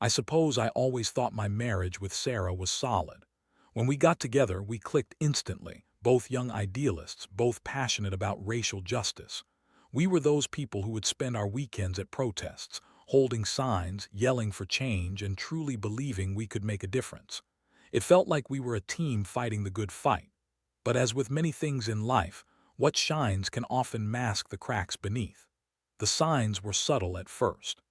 I suppose I always thought my marriage with Sarah was solid. When we got together, we clicked instantly, both young idealists, both passionate about racial justice. We were those people who would spend our weekends at protests, holding signs, yelling for change, and truly believing we could make a difference. It felt like we were a team fighting the good fight. But as with many things in life, what shines can often mask the cracks beneath. The signs were subtle at first.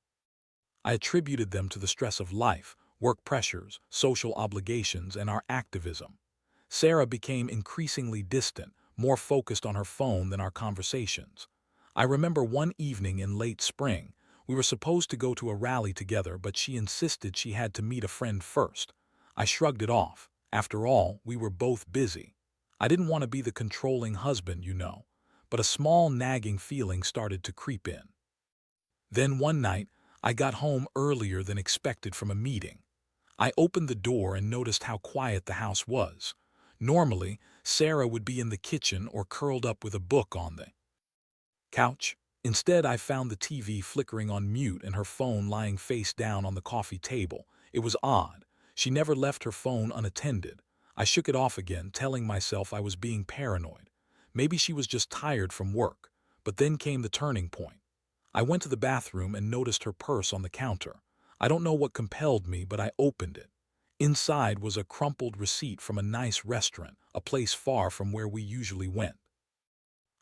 I attributed them to the stress of life, work pressures, social obligations, and our activism. Sarah became increasingly distant, more focused on her phone than our conversations. I remember one evening in late spring, we were supposed to go to a rally together, but she insisted she had to meet a friend first. I shrugged it off. After all, we were both busy. I didn't want to be the controlling husband, but a small nagging feeling started to creep in. Then one night, I got home earlier than expected from a meeting. I opened the door and noticed how quiet the house was. Normally, Sarah would be in the kitchen or curled up with a book on the couch. Instead, I found the TV flickering on mute and her phone lying face down on the coffee table. It was odd. She never left her phone unattended. I shook it off again, telling myself I was being paranoid. Maybe she was just tired from work. But then came the turning point. I went to the bathroom and noticed her purse on the counter. I don't know what compelled me, but I opened it. Inside was a crumpled receipt from a nice restaurant, a place far from where we usually went.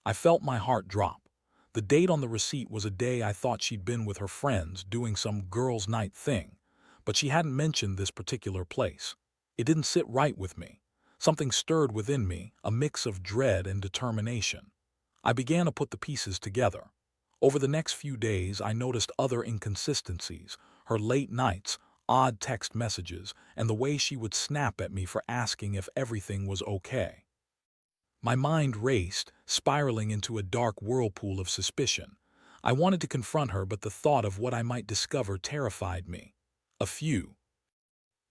I felt my heart drop. The date on the receipt was a day I thought she'd been with her friends doing some girls' night thing, but she hadn't mentioned this particular place. It didn't sit right with me. Something stirred within me, a mix of dread and determination. I began to put the pieces together. Over the next few days, I noticed other inconsistencies, her late nights, odd text messages, and the way she would snap at me for asking if everything was okay. My mind raced, spiraling into a dark whirlpool of suspicion. I wanted to confront her, but the thought of what I might discover terrified me. A few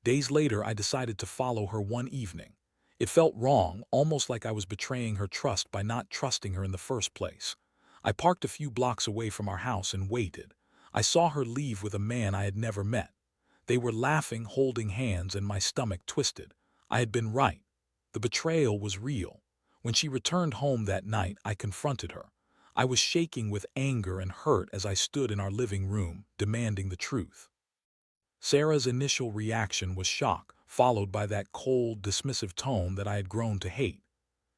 days later, I decided to follow her one evening. It felt wrong, almost like I was betraying her trust by not trusting her in the first place. I parked a few blocks away from our house and waited. I saw her leave with a man I had never met. They were laughing, holding hands, and my stomach twisted. I had been right. The betrayal was real. When she returned home that night, I confronted her. I was shaking with anger and hurt as I stood in our living room, demanding the truth. Sarah's initial reaction was shock, followed by that cold, dismissive tone that I had grown to hate.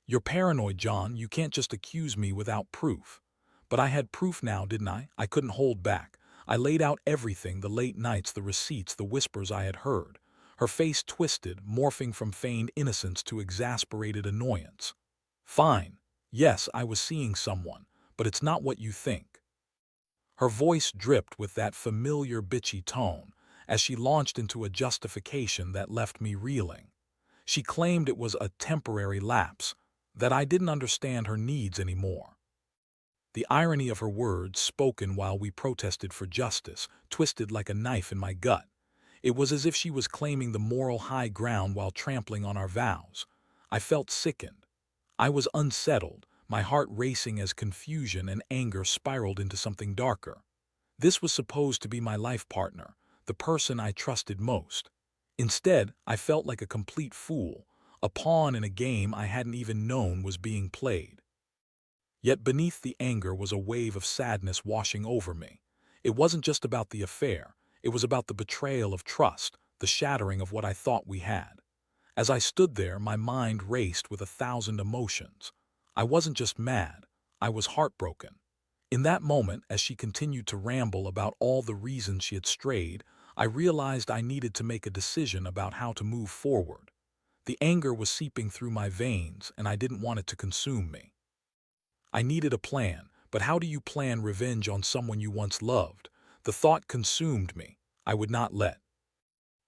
"You're paranoid, John. You can't just accuse me without proof." But I had proof now, didn't I? I couldn't hold back. I laid out everything, the late nights, the receipts, the whispers I had heard. Her face twisted, morphing from feigned innocence to exasperated annoyance. "Fine. Yes, I was seeing someone, but it's not what you think." Her voice dripped with that familiar bitchy tone as she launched into a justification that left me reeling. She claimed it was a temporary lapse, that I didn't understand her needs anymore. The irony of her words, spoken while we protested for justice, twisted like a knife in my gut. It was as if she was claiming the moral high ground while trampling on our vows. I felt sickened. I was unsettled, my heart racing as confusion and anger spiraled into something darker. This was supposed to be my life partner, the person I trusted most. Instead, I felt like a complete fool, a pawn in a game I hadn't even known was being played. Yet beneath the anger was a wave of sadness washing over me. It wasn't just about the affair, it was about the betrayal of trust, the shattering of what I thought we had. As I stood there, my mind raced with 1,000 emotions. I wasn't just mad, I was heartbroken. In that moment, as she continued to ramble about all the reasons she had strayed, I realized I needed to make a decision about how to move forward. The anger was seeping through my veins, and I didn't want it to consume me. I needed a plan, but how do you plan revenge on someone you once loved? The thought consumed me. I would not let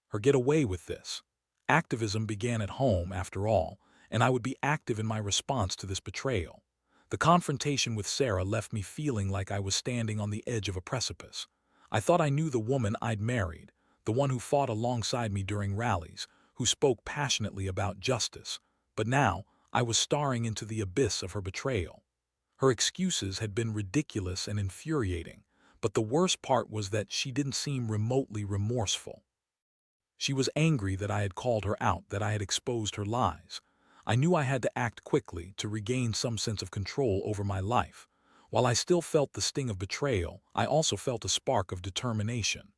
her get away with this. Activism began at home, after all, and I would be active in my response to this betrayal. The confrontation with Sarah left me feeling like I was standing on the edge of a precipice. I thought I knew the woman I'd married, the one who fought alongside me during rallies, who spoke passionately about justice, but now I was staring into the abyss of her betrayal. Her excuses had been ridiculous and infuriating, But the worst part was that she didn't seem remotely remorseful. She was angry that I had called her out, that I had exposed her lies. I knew I had to act quickly to regain some sense of control over my life. While I still felt the sting of betrayal, I also felt a spark of determination.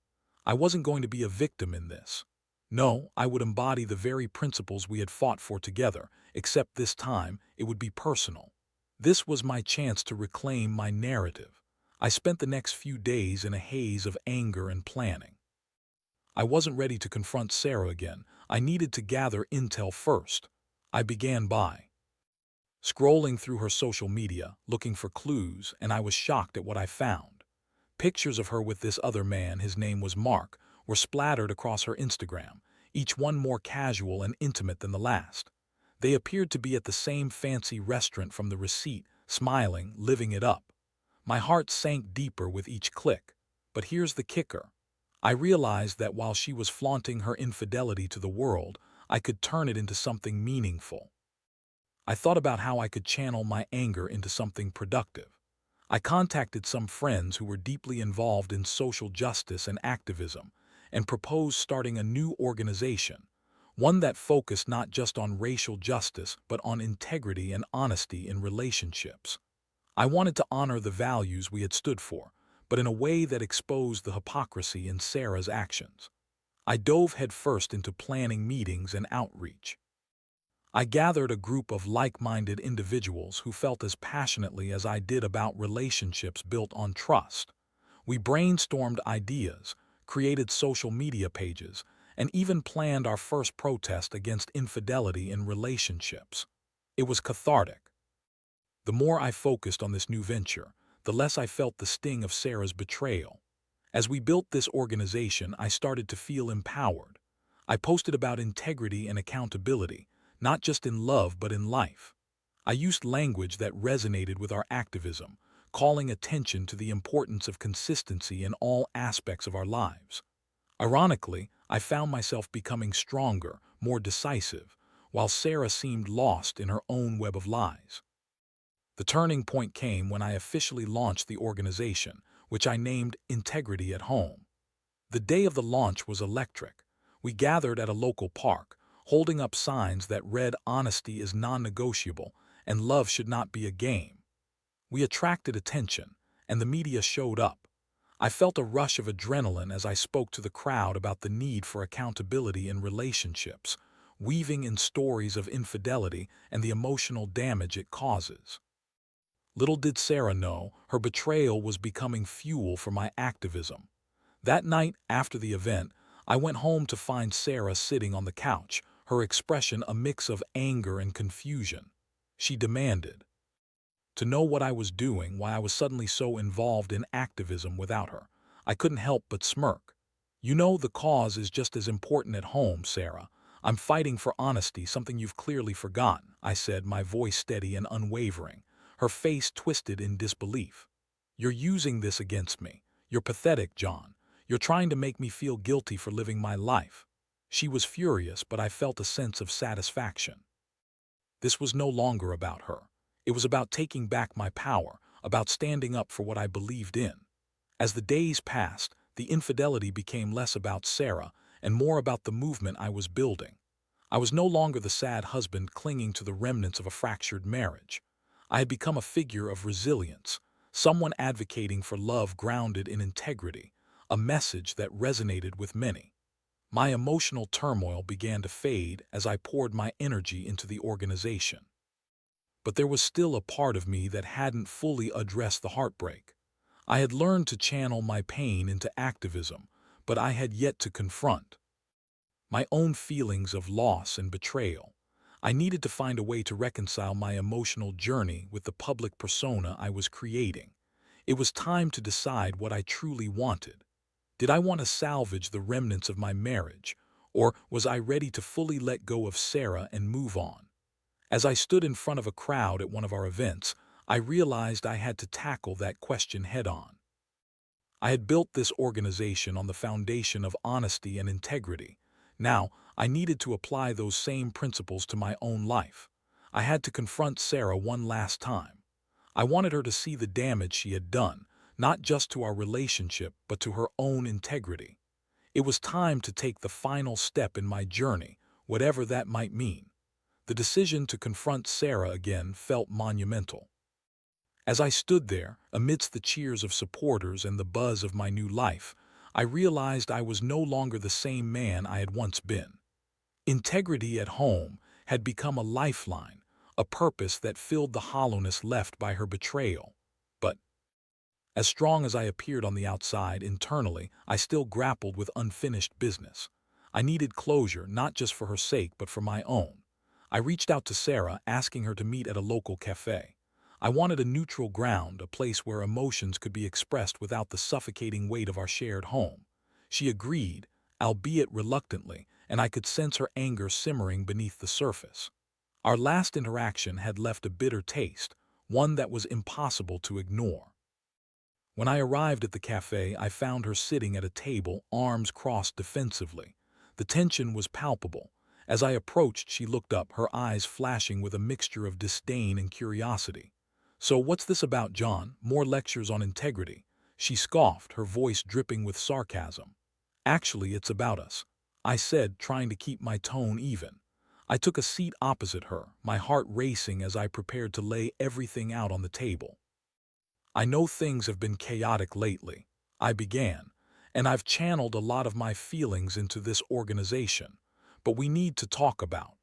I wasn't going to be a victim in this. No, I would embody the very principles we had fought for together, except this time it would be personal. This was my chance to reclaim my narrative. I spent the next few days in a haze of anger and planning. I wasn't ready to confront Sarah again. I needed to gather intel first. I began by scrolling through her social media, looking for clues, and I was shocked at what I found. Pictures of her with this other man, his name was Mark, were splattered across her Instagram, each one more casual and intimate than the last. They appeared to be at the same fancy restaurant from the receipt, smiling, living it up. My heart sank deeper with each click. But here's the kicker. I realized that while she was flaunting her infidelity to the world, I could turn it into something meaningful. I thought about how I could channel my anger into something productive. I contacted some friends who were deeply involved in social justice and activism, and proposed starting a new organization, one that focused not just on racial justice but on integrity and honesty in relationships. I wanted to honor the values we had stood for, but in a way that exposed the hypocrisy in Sarah's actions. I dove headfirst into planning meetings and outreach. I gathered a group of like-minded individuals who felt as passionately as I did about relationships built on trust. We brainstormed ideas, created social media pages, and even planned our first protest against infidelity in relationships. It was cathartic. The more I focused on this new venture, the less I felt the sting of Sarah's betrayal. As we built this organization, I started to feel empowered. I posted about integrity and accountability, not just in love but in life. I used language that resonated with our activism, calling attention to the importance of consistency in all aspects of our lives. Ironically, I found myself becoming stronger, more decisive, while Sarah seemed lost in her own web of lies. The turning point came when I officially launched the organization, which I named Integrity at Home. The day of the launch was electric. We gathered at a local park, holding up signs that read "Honesty is non-negotiable" and "Love should not be a game." We attracted attention, and the media showed up. I felt a rush of adrenaline as I spoke to the crowd about the need for accountability in relationships, weaving in stories of infidelity and the emotional damage it causes. Little did Sarah know, her betrayal was becoming fuel for my activism. That night, after the event, I went home to find Sarah sitting on the couch, her expression a mix of anger and confusion. She demanded to know what I was doing, why I was suddenly so involved in activism without her. I couldn't help but smirk. "You know, the cause is just as important at home, Sarah. I'm fighting for honesty, something you've clearly forgotten," I said, my voice steady and unwavering. Her face twisted in disbelief. "You're using this against me. You're pathetic, John. You're trying to make me feel guilty for living my life." She was furious, but I felt a sense of satisfaction. This was no longer about her. It was about taking back my power, about standing up for what I believed in. As the days passed, the infidelity became less about Sarah and more about the movement I was building. I was no longer the sad husband clinging to the remnants of a fractured marriage. I had become a figure of resilience, someone advocating for love grounded in integrity, a message that resonated with many. My emotional turmoil began to fade as I poured my energy into the organization. But there was still a part of me that hadn't fully addressed the heartbreak. I had learned to channel my pain into activism, but I had yet to confront my own feelings of loss and betrayal. I needed to find a way to reconcile my emotional journey with the public persona I was creating. It was time to decide what I truly wanted. Did I want to salvage the remnants of my marriage, or was I ready to fully let go of Sarah and move on? As I stood in front of a crowd at one of our events, I realized I had to tackle that question head-on. I had built this organization on the foundation of honesty and integrity. Now, I needed to apply those same principles to my own life. I had to confront Sarah one last time. I wanted her to see the damage she had done, not just to our relationship, but to her own integrity. It was time to take the final step in my journey, whatever that might mean. The decision to confront Sarah again felt monumental. As I stood there, amidst the cheers of supporters and the buzz of my new life, I realized I was no longer the same man I had once been. Integrity at home had become a lifeline, a purpose that filled the hollowness left by her betrayal. But as strong as I appeared on the outside, internally, I still grappled with unfinished business. I needed closure, not just for her sake, but for my own. I reached out to Sarah, asking her to meet at a local cafe. I wanted a neutral ground, a place where emotions could be expressed without the suffocating weight of our shared home. She agreed, albeit reluctantly, and I could sense her anger simmering beneath the surface. Our last interaction had left a bitter taste, one that was impossible to ignore. When I arrived at the cafe, I found her sitting at a table, arms crossed defensively. The tension was palpable. As I approached, she looked up, her eyes flashing with a mixture of disdain and curiosity. "So what's this about, John? More lectures on integrity?" She scoffed, her voice dripping with sarcasm. "Actually, it's about us," I said, trying to keep my tone even. I took a seat opposite her, my heart racing as I prepared to lay everything out on the table. "I know things have been chaotic lately," I began, "and I've channeled a lot of my feelings into this organization. But we need to talk about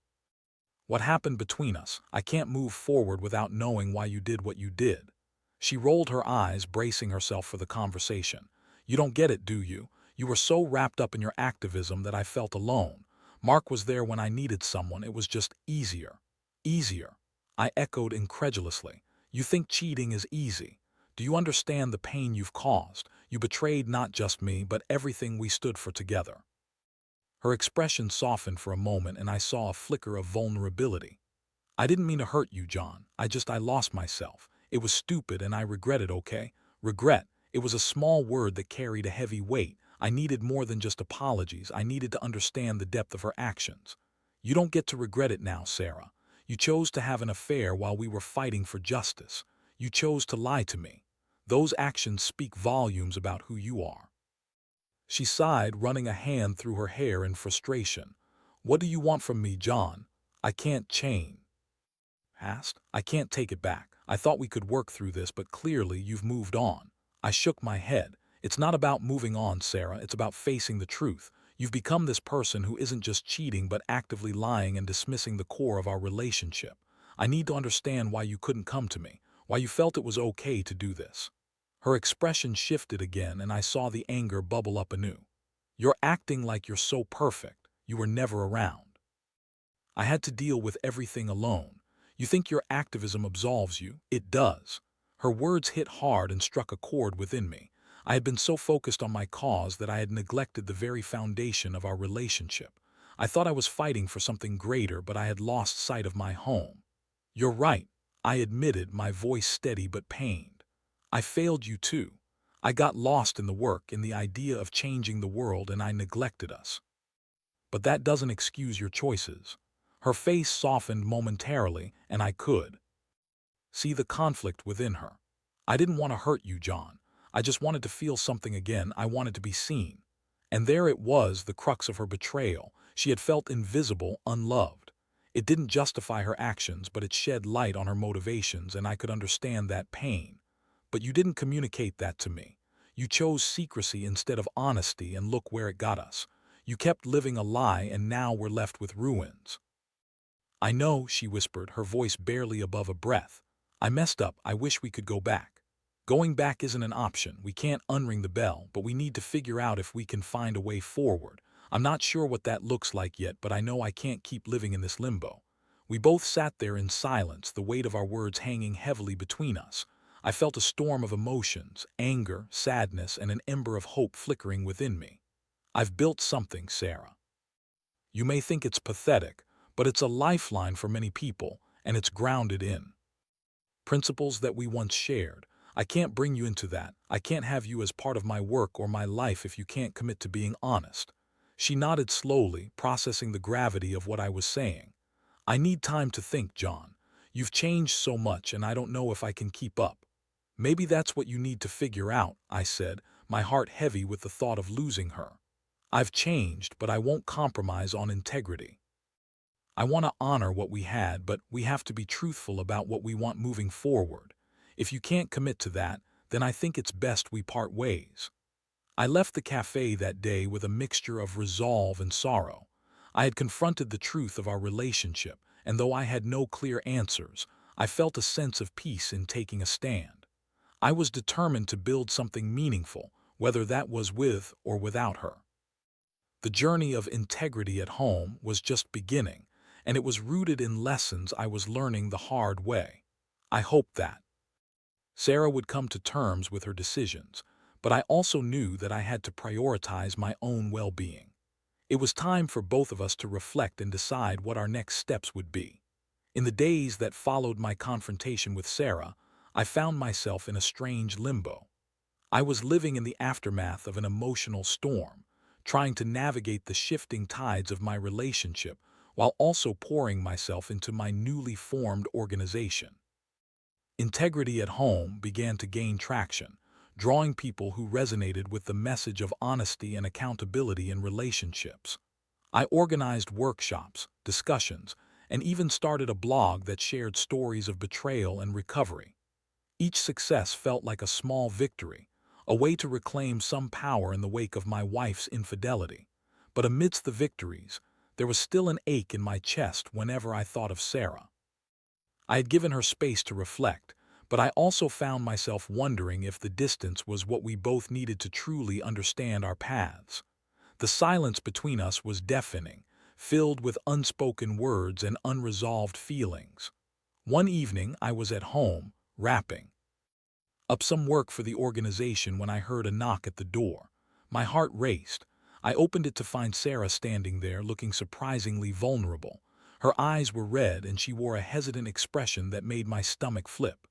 what happened between us. I can't move forward without knowing why you did what you did." She rolled her eyes, bracing herself for the conversation. "You don't get it, do you? You were so wrapped up in your activism that I felt alone. Mark was there when I needed someone. It was just easier." "Easier?" I echoed incredulously. "You think cheating is easy? Do you understand the pain you've caused? You betrayed not just me, but everything we stood for together." Her expression softened for a moment, and I saw a flicker of vulnerability. "I didn't mean to hurt you, John. I lost myself. It was stupid and I regret it, okay? Regret. It was a small word that carried a heavy weight. I needed more than just apologies. I needed to understand the depth of her actions. You don't get to regret it now, Sarah. You chose to have an affair while we were fighting for justice. You chose to lie to me. Those actions speak volumes about who you are." She sighed, running a hand through her hair in frustration. "What do you want from me, John? I can't change." Asked. "I can't take it back. I thought we could work through this, but clearly you've moved on." I shook my head. "It's not about moving on, Sarah. It's about facing the truth. You've become this person who isn't just cheating, but actively lying and dismissing the core of our relationship. I need to understand why you couldn't come to me, why you felt it was okay to do this." Her expression shifted again, and I saw the anger bubble up anew. "You're acting like you're so perfect. You were never around. I had to deal with everything alone. You think your activism absolves you? It does." Her words hit hard and struck a chord within me. I had been so focused on my cause that I had neglected the very foundation of our relationship. I thought I was fighting for something greater, but I had lost sight of my home. "You're right," I admitted, my voice steady but pained. "I failed you too. I got lost in the work, in the idea of changing the world, and I neglected us. But that doesn't excuse your choices." Her face softened momentarily, and I could see the conflict within her. "I didn't want to hurt you, John. I just wanted to feel something again. I wanted to be seen." And there it was, the crux of her betrayal. She had felt invisible, unloved. It didn't justify her actions, but it shed light on her motivations, and I could understand that pain. "But you didn't communicate that to me. You chose secrecy instead of honesty, and look where it got us. You kept living a lie, and now we're left with ruins." "I know," she whispered, her voice barely above a breath. "I messed up. I wish we could go back." "Going back isn't an option. We can't unring the bell, but we need to figure out if we can find a way forward. I'm not sure what that looks like yet, but I know I can't keep living in this limbo." We both sat there in silence, the weight of our words hanging heavily between us. I felt a storm of emotions, anger, sadness, and an ember of hope flickering within me. "I've built something, Sarah. You may think it's pathetic, but it's a lifeline for many people, and it's grounded in principles that we once shared. I can't bring you into that. I can't have you as part of my work or my life if you can't commit to being honest." She nodded slowly, processing the gravity of what I was saying. "I need time to think, John. You've changed so much, and I don't know if I can keep up." Maybe that's what you need to figure out, I said, my heart heavy with the thought of losing her. I've changed, but I won't compromise on integrity. I want to honor what we had, but we have to be truthful about what we want moving forward. If you can't commit to that, then I think it's best we part ways. I left the cafe that day with a mixture of resolve and sorrow. I had confronted the truth of our relationship, and though I had no clear answers, I felt a sense of peace in taking a stand. I was determined to build something meaningful, whether that was with or without her. The journey of integrity at home was just beginning, and it was rooted in lessons I was learning the hard way. I hoped that Sarah would come to terms with her decisions, but I also knew that I had to prioritize my own well-being. It was time for both of us to reflect and decide what our next steps would be. In the days that followed my confrontation with Sarah, I found myself in a strange limbo. I was living in the aftermath of an emotional storm, trying to navigate the shifting tides of my relationship while also pouring myself into my newly formed organization. Integrity at home began to gain traction, drawing people who resonated with the message of honesty and accountability in relationships. I organized workshops, discussions, and even started a blog that shared stories of betrayal and recovery. Each success felt like a small victory, a way to reclaim some power in the wake of my wife's infidelity. But amidst the victories, there was still an ache in my chest whenever I thought of Sarah. I had given her space to reflect, but I also found myself wondering if the distance was what we both needed to truly understand our paths. The silence between us was deafening, filled with unspoken words and unresolved feelings. One evening, I was at home, wrapping up some work for the organization when I heard a knock at the door. My heart raced. I opened it to find Sarah standing there, looking surprisingly vulnerable. Her eyes were red and she wore a hesitant expression that made my stomach flip.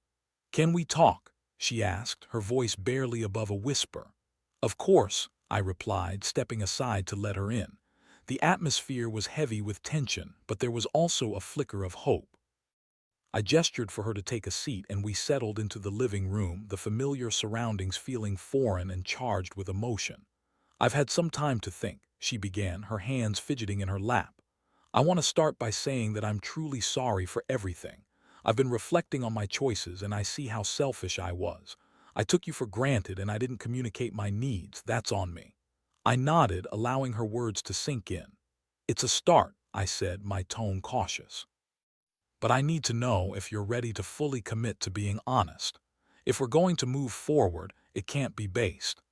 "Can we talk?" she asked, her voice barely above a whisper. "Of course," I replied, stepping aside to let her in. The atmosphere was heavy with tension, but there was also a flicker of hope. I gestured for her to take a seat and we settled into the living room, the familiar surroundings feeling foreign and charged with emotion. "I've had some time to think," she began, her hands fidgeting in her lap. "I want to start by saying that I'm truly sorry for everything. I've been reflecting on my choices and I see how selfish I was. I took you for granted and I didn't communicate my needs. That's on me." I nodded, allowing her words to sink in. "It's a start," I said, my tone cautious. "But I need to know if you're ready to fully commit to being honest. If we're going to move forward, it can't be based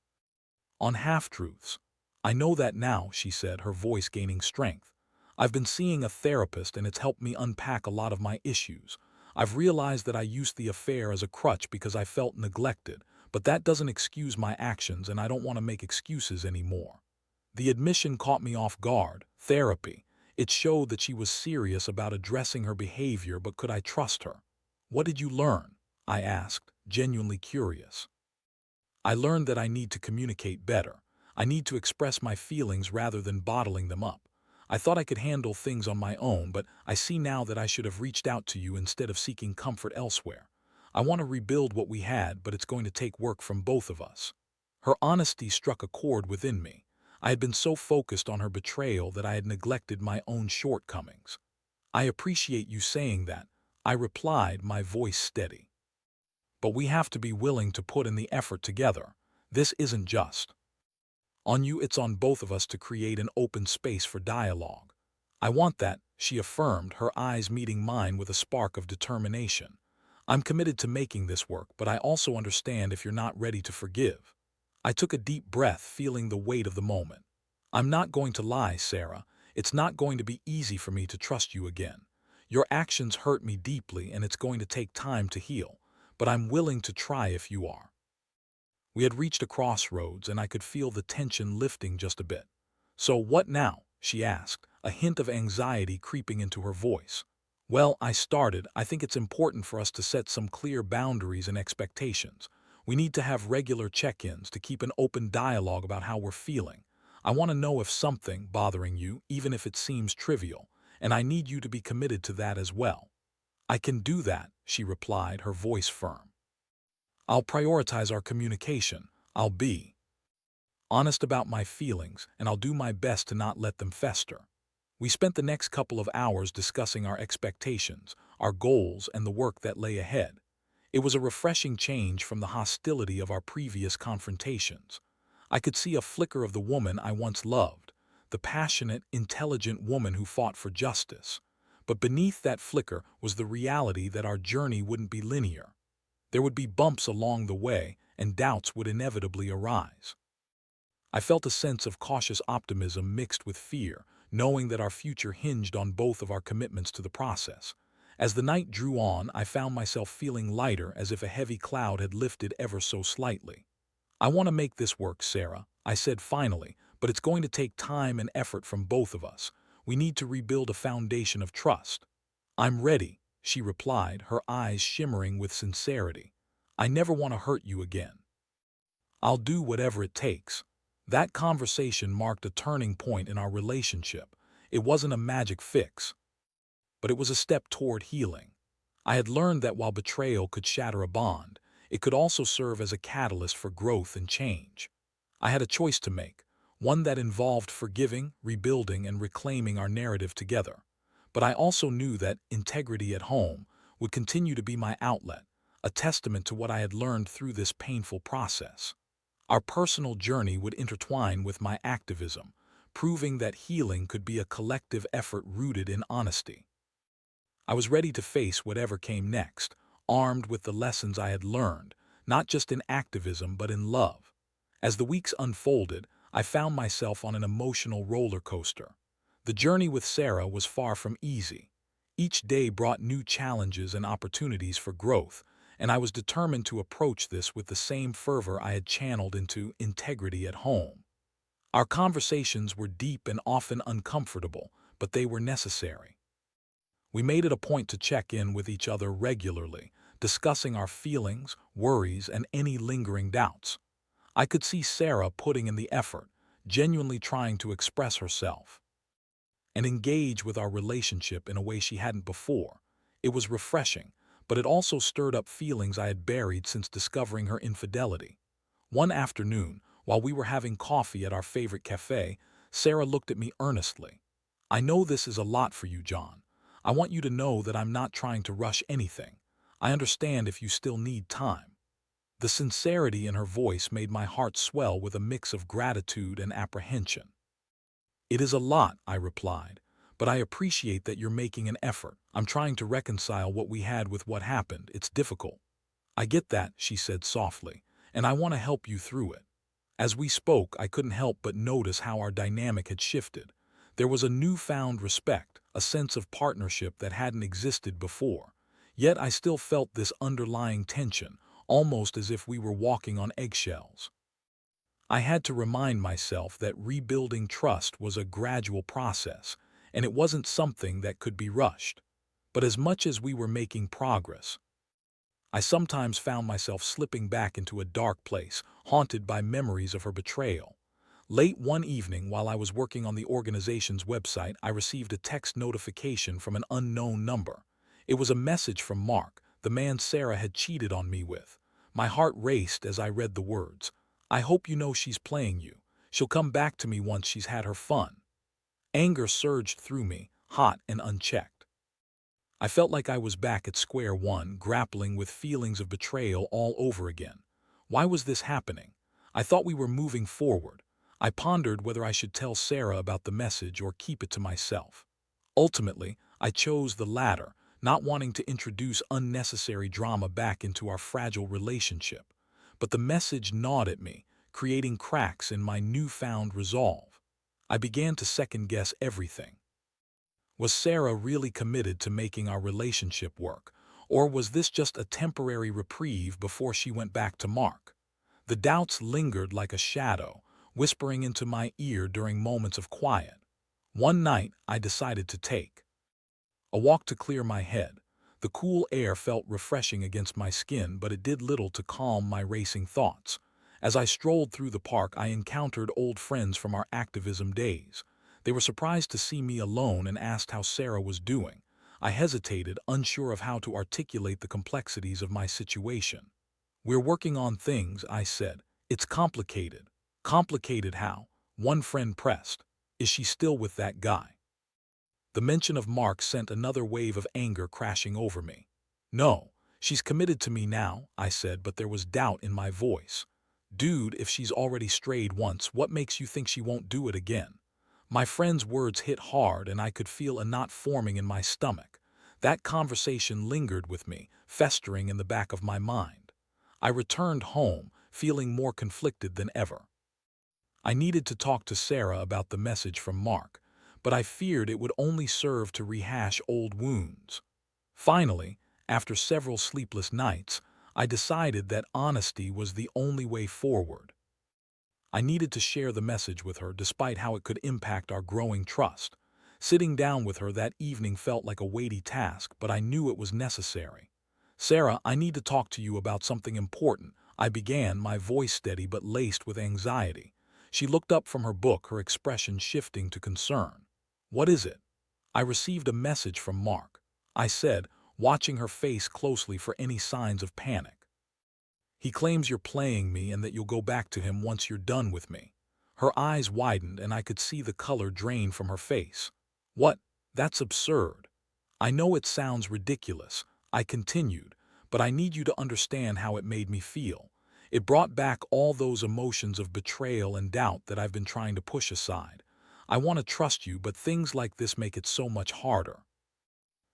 on half-truths." "I know that now," she said, her voice gaining strength. "I've been seeing a therapist and it's helped me unpack a lot of my issues. I've realized that I used the affair as a crutch because I felt neglected, but that doesn't excuse my actions and I don't want to make excuses anymore." The admission caught me off guard. Therapy. It showed that she was serious about addressing her behavior, but could I trust her? "What did you learn?" I asked, genuinely curious. "I learned that I need to communicate better. I need to express my feelings rather than bottling them up. I thought I could handle things on my own, but I see now that I should have reached out to you instead of seeking comfort elsewhere. I want to rebuild what we had, but it's going to take work from both of us." Her honesty struck a chord within me. I had been so focused on her betrayal that I had neglected my own shortcomings. "I appreciate you saying that," I replied, my voice steady. "But we have to be willing to put in the effort together. This isn't just on you, it's on both of us to create an open space for dialogue." "I want that," she affirmed, her eyes meeting mine with a spark of determination. "I'm committed to making this work, but I also understand if you're not ready to forgive." I took a deep breath, feeling the weight of the moment. "I'm not going to lie, Sarah. It's not going to be easy for me to trust you again. Your actions hurt me deeply and it's going to take time to heal, but I'm willing to try if you are." We had reached a crossroads and I could feel the tension lifting just a bit. "So what now?" she asked, a hint of anxiety creeping into her voice. "Well," I started, "I think it's important for us to set some clear boundaries and expectations. We need to have regular check-ins to keep an open dialogue about how we're feeling. I want to know if something bothering you, even if it seems trivial, and I need you to be committed to that as well." "I can do that," she replied, her voice firm. I'll prioritize our communication. I'll be honest about my feelings, and I'll do my best to not let them fester. We spent the next couple of hours discussing our expectations, our goals, and the work that lay ahead. It was a refreshing change from the hostility of our previous confrontations. I could see a flicker of the woman I once loved, the passionate, intelligent woman who fought for justice. But beneath that flicker was the reality that our journey wouldn't be linear. There would be bumps along the way, and doubts would inevitably arise. I felt a sense of cautious optimism mixed with fear, knowing that our future hinged on both of our commitments to the process. As the night drew on, I found myself feeling lighter, as if a heavy cloud had lifted ever so slightly. "I want to make this work, Sarah," I said finally, "but it's going to take time and effort from both of us. We need to rebuild a foundation of trust." "I'm ready," she replied, her eyes shimmering with sincerity. "I never want to hurt you again. I'll do whatever it takes." That conversation marked a turning point in our relationship. It wasn't a magic fix, but it was a step toward healing. I had learned that while betrayal could shatter a bond, it could also serve as a catalyst for growth and change. I had a choice to make, one that involved forgiving, rebuilding, and reclaiming our narrative together. But I also knew that integrity at home would continue to be my outlet, a testament to what I had learned through this painful process. Our personal journey would intertwine with my activism, proving that healing could be a collective effort rooted in honesty. I was ready to face whatever came next, armed with the lessons I had learned, not just in activism but in love. As the weeks unfolded, I found myself on an emotional roller coaster. The journey with Sarah was far from easy. Each day brought new challenges and opportunities for growth, and I was determined to approach this with the same fervor I had channeled into integrity at home. Our conversations were deep and often uncomfortable, but they were necessary. We made it a point to check in with each other regularly, discussing our feelings, worries, and any lingering doubts. I could see Sarah putting in the effort, genuinely trying to express herself and engage with our relationship in a way she hadn't before. It was refreshing, but it also stirred up feelings I had buried since discovering her infidelity. One afternoon, while we were having coffee at our favorite cafe, Sarah looked at me earnestly. "I know this is a lot for you, John. I want you to know that I'm not trying to rush anything. I understand if you still need time." The sincerity in her voice made my heart swell with a mix of gratitude and apprehension. "It is a lot," I replied, "but I appreciate that you're making an effort. I'm trying to reconcile what we had with what happened. It's difficult." "I get that," she said softly, "and I want to help you through it." As we spoke, I couldn't help but notice how our dynamic had shifted. There was a newfound respect, a sense of partnership that hadn't existed before. Yet I still felt this underlying tension, almost as if we were walking on eggshells. I had to remind myself that rebuilding trust was a gradual process, and it wasn't something that could be rushed. But as much as we were making progress, I sometimes found myself slipping back into a dark place, haunted by memories of her betrayal. Late one evening, while I was working on the organization's website, I received a text notification from an unknown number. It was a message from Mark, the man Sarah had cheated on me with. My heart raced as I read the words. "I hope you know she's playing you. She'll come back to me once she's had her fun." Anger surged through me, hot and unchecked. I felt like I was back at square one, grappling with feelings of betrayal all over again. Why was this happening? I thought we were moving forward. I pondered whether I should tell Sarah about the message or keep it to myself. Ultimately, I chose the latter, not wanting to introduce unnecessary drama back into our fragile relationship. But the message gnawed at me, creating cracks in my newfound resolve. I began to second-guess everything. Was Sarah really committed to making our relationship work, or was this just a temporary reprieve before she went back to Mark? The doubts lingered like a shadow, whispering into my ear during moments of quiet. One night, I decided to take a walk to clear my head. The cool air felt refreshing against my skin, but it did little to calm my racing thoughts. As I strolled through the park, I encountered old friends from our activism days. They were surprised to see me alone and asked how Sarah was doing. I hesitated, unsure of how to articulate the complexities of my situation. "We're working on things," I said. "It's complicated." "Complicated how?" one friend pressed. "Is she still with that guy?" The mention of Mark sent another wave of anger crashing over me. "No, she's committed to me now," I said, but there was doubt in my voice. "Dude, if she's already strayed once, what makes you think she won't do it again?" My friend's words hit hard, and I could feel a knot forming in my stomach. That conversation lingered with me, festering in the back of my mind. I returned home, feeling more conflicted than ever. I needed to talk to Sarah about the message from Mark, but I feared it would only serve to rehash old wounds. Finally, after several sleepless nights, I decided that honesty was the only way forward. I needed to share the message with her despite how it could impact our growing trust. Sitting down with her that evening felt like a weighty task, but I knew it was necessary. "Sarah, I need to talk to you about something important," I began, my voice steady but laced with anxiety. She looked up from her book, her expression shifting to concern. "What is it?" "I received a message from Mark," I said, watching her face closely for any signs of panic. "He claims you're playing me and that you'll go back to him once you're done with me." Her eyes widened and I could see the color drain from her face. "What? That's absurd." "I know it sounds ridiculous," I continued, "but I need you to understand how it made me feel. It brought back all those emotions of betrayal and doubt that I've been trying to push aside. I want to trust you, but things like this make it so much harder."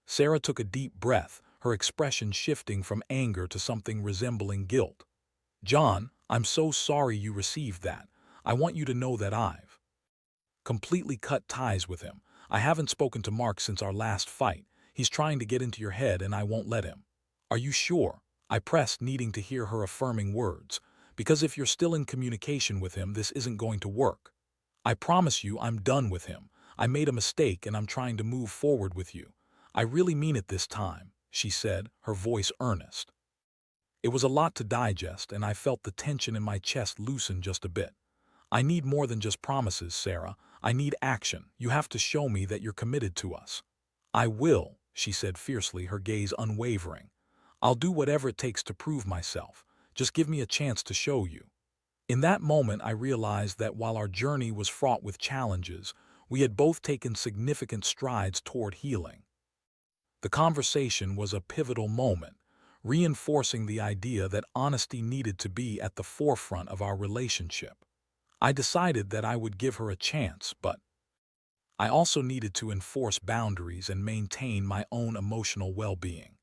Sarah took a deep breath, her expression shifting from anger to something resembling guilt. "John, I'm so sorry you received that. I want you to know that I've completely cut ties with him. I haven't spoken to Mark since our last fight. He's trying to get into your head and I won't let him." "Are you sure?" I pressed, needing to hear her affirming words. "Because if you're still in communication with him, this isn't going to work." "I promise you I'm done with him. I made a mistake and I'm trying to move forward with you. I really mean it this time," she said, her voice earnest. It was a lot to digest, and I felt the tension in my chest loosen just a bit. "I need more than just promises, Sarah. I need action. You have to show me that you're committed to us." "I will," she said fiercely, her gaze unwavering. "I'll do whatever it takes to prove myself. Just give me a chance to show you." In that moment, I realized that while our journey was fraught with challenges, we had both taken significant strides toward healing. The conversation was a pivotal moment, reinforcing the idea that honesty needed to be at the forefront of our relationship. I decided that I would give her a chance, but I also needed to enforce boundaries and maintain my own emotional well-being.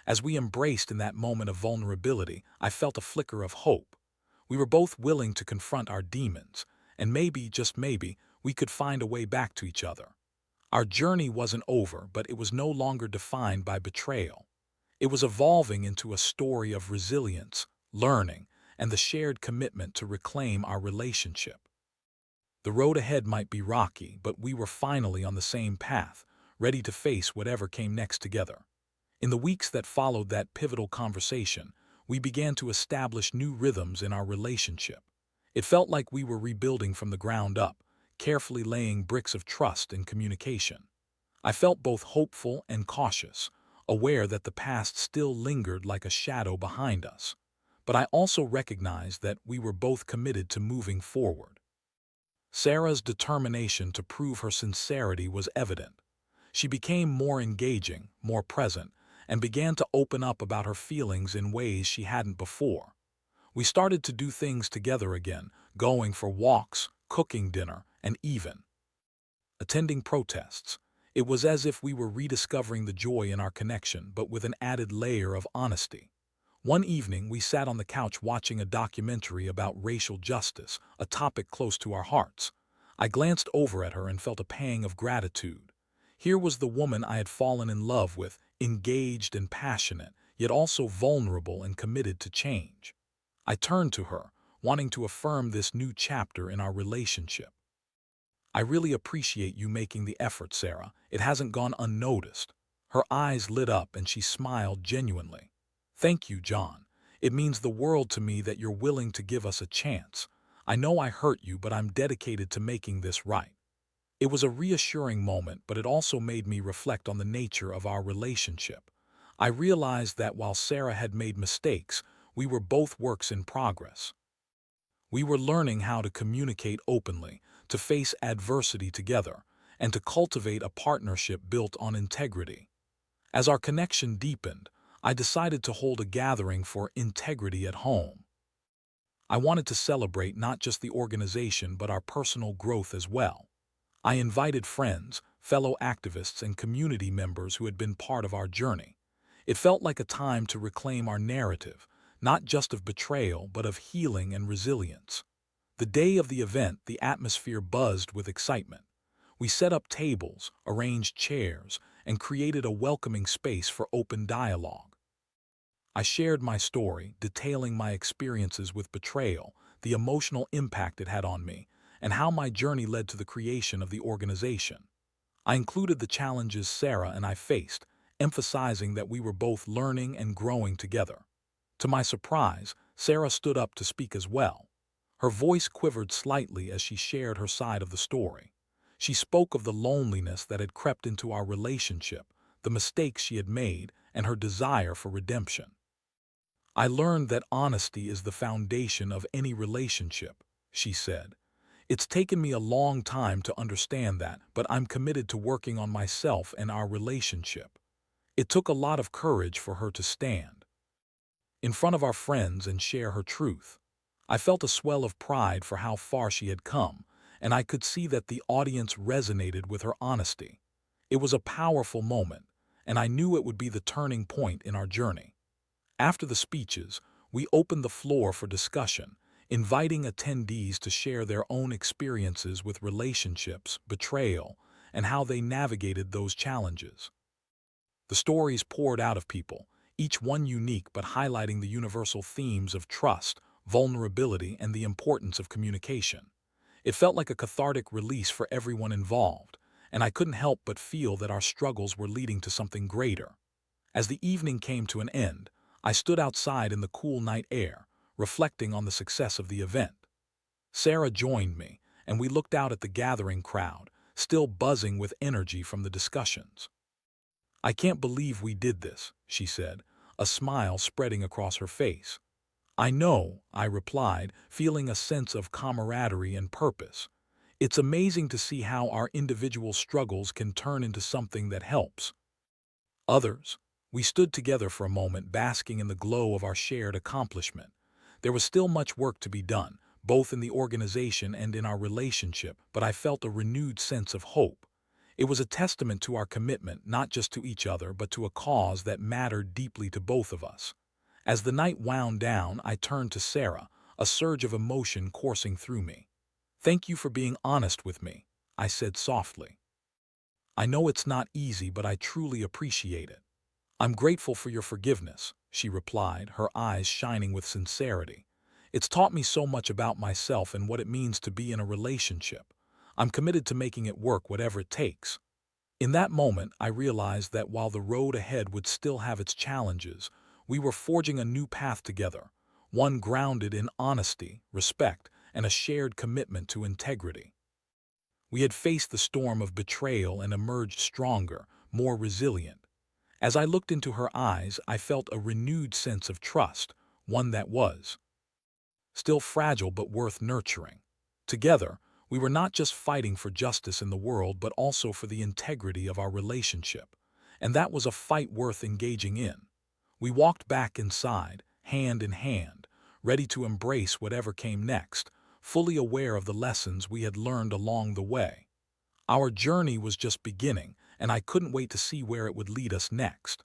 As we embraced in that moment of vulnerability, I felt a flicker of hope. We were both willing to confront our demons, and maybe, just maybe, we could find a way back to each other. Our journey wasn't over, but it was no longer defined by betrayal. It was evolving into a story of resilience, learning, and the shared commitment to reclaim our relationship. The road ahead might be rocky, but we were finally on the same path, ready to face whatever came next together. In the weeks that followed that pivotal conversation, we began to establish new rhythms in our relationship. It felt like we were rebuilding from the ground up, carefully laying bricks of trust and communication. I felt both hopeful and cautious, aware that the past still lingered like a shadow behind us. But I also recognized that we were both committed to moving forward. Sarah's determination to prove her sincerity was evident. She became more engaging, more present, and began to open up about her feelings in ways she hadn't before. We started to do things together again, going for walks, cooking dinner, and even attending protests. It was as if we were rediscovering the joy in our connection, but with an added layer of honesty. One evening, we sat on the couch watching a documentary about racial justice, a topic close to our hearts. I glanced over at her and felt a pang of gratitude. Here was the woman I had fallen in love with, engaged and passionate, yet also vulnerable and committed to change. I turned to her, wanting to affirm this new chapter in our relationship. "I really appreciate you making the effort, Sarah. It hasn't gone unnoticed." Her eyes lit up and she smiled genuinely. "Thank you, John. It means the world to me that you're willing to give us a chance. I know I hurt you, but I'm dedicated to making this right." It was a reassuring moment, but it also made me reflect on the nature of our relationship. I realized that while Sarah had made mistakes, we were both works in progress. We were learning how to communicate openly, to face adversity together, and to cultivate a partnership built on integrity. As our connection deepened, I decided to hold a gathering for integrity at home. I wanted to celebrate not just the organization but our personal growth as well. I invited friends, fellow activists, and community members who had been part of our journey. It felt like a time to reclaim our narrative, not just of betrayal but of healing and resilience. The day of the event, the atmosphere buzzed with excitement. We set up tables, arranged chairs, and created a welcoming space for open dialogue. I shared my story, detailing my experiences with betrayal, the emotional impact it had on me, and how my journey led to the creation of the organization. I included the challenges Sarah and I faced, emphasizing that we were both learning and growing together. To my surprise, Sarah stood up to speak as well. Her voice quivered slightly as she shared her side of the story. She spoke of the loneliness that had crept into our relationship, the mistakes she had made, and her desire for redemption. "I learned that honesty is the foundation of any relationship," she said. "It's taken me a long time to understand that, but I'm committed to working on myself and our relationship." It took a lot of courage for her to stand in front of our friends and share her truth. I felt a swell of pride for how far she had come, and I could see that the audience resonated with her honesty. It was a powerful moment, and I knew it would be the turning point in our journey. After the speeches, we opened the floor for discussion, inviting attendees to share their own experiences with relationships, betrayal, and how they navigated those challenges. The stories poured out of people, each one unique but highlighting the universal themes of trust, vulnerability, and the importance of communication. It felt like a cathartic release for everyone involved, and I couldn't help but feel that our struggles were leading to something greater. As the evening came to an end, I stood outside in the cool night air, reflecting on the success of the event. Sarah joined me, and we looked out at the gathering crowd, still buzzing with energy from the discussions. "I can't believe we did this," she said, a smile spreading across her face. "I know," I replied, feeling a sense of camaraderie and purpose. "It's amazing to see how our individual struggles can turn into something that helps others." We stood together for a moment, basking in the glow of our shared accomplishment. There was still much work to be done, both in the organization and in our relationship, but I felt a renewed sense of hope. It was a testament to our commitment, not just to each other, but to a cause that mattered deeply to both of us. As the night wound down, I turned to Sarah, a surge of emotion coursing through me. "Thank you for being honest with me," I said softly. "I know it's not easy, but I truly appreciate it." "I'm grateful for your forgiveness," she replied, her eyes shining with sincerity. "It's taught me so much about myself and what it means to be in a relationship. I'm committed to making it work whatever it takes." In that moment, I realized that while the road ahead would still have its challenges, we were forging a new path together, one grounded in honesty, respect, and a shared commitment to integrity. We had faced the storm of betrayal and emerged stronger, more resilient. As I looked into her eyes, I felt a renewed sense of trust, one that was still fragile but worth nurturing. Together, we were not just fighting for justice in the world but also for the integrity of our relationship, and that was a fight worth engaging in. We walked back inside, hand in hand, ready to embrace whatever came next, fully aware of the lessons we had learned along the way. Our journey was just beginning, and I couldn't wait to see where it would lead us next.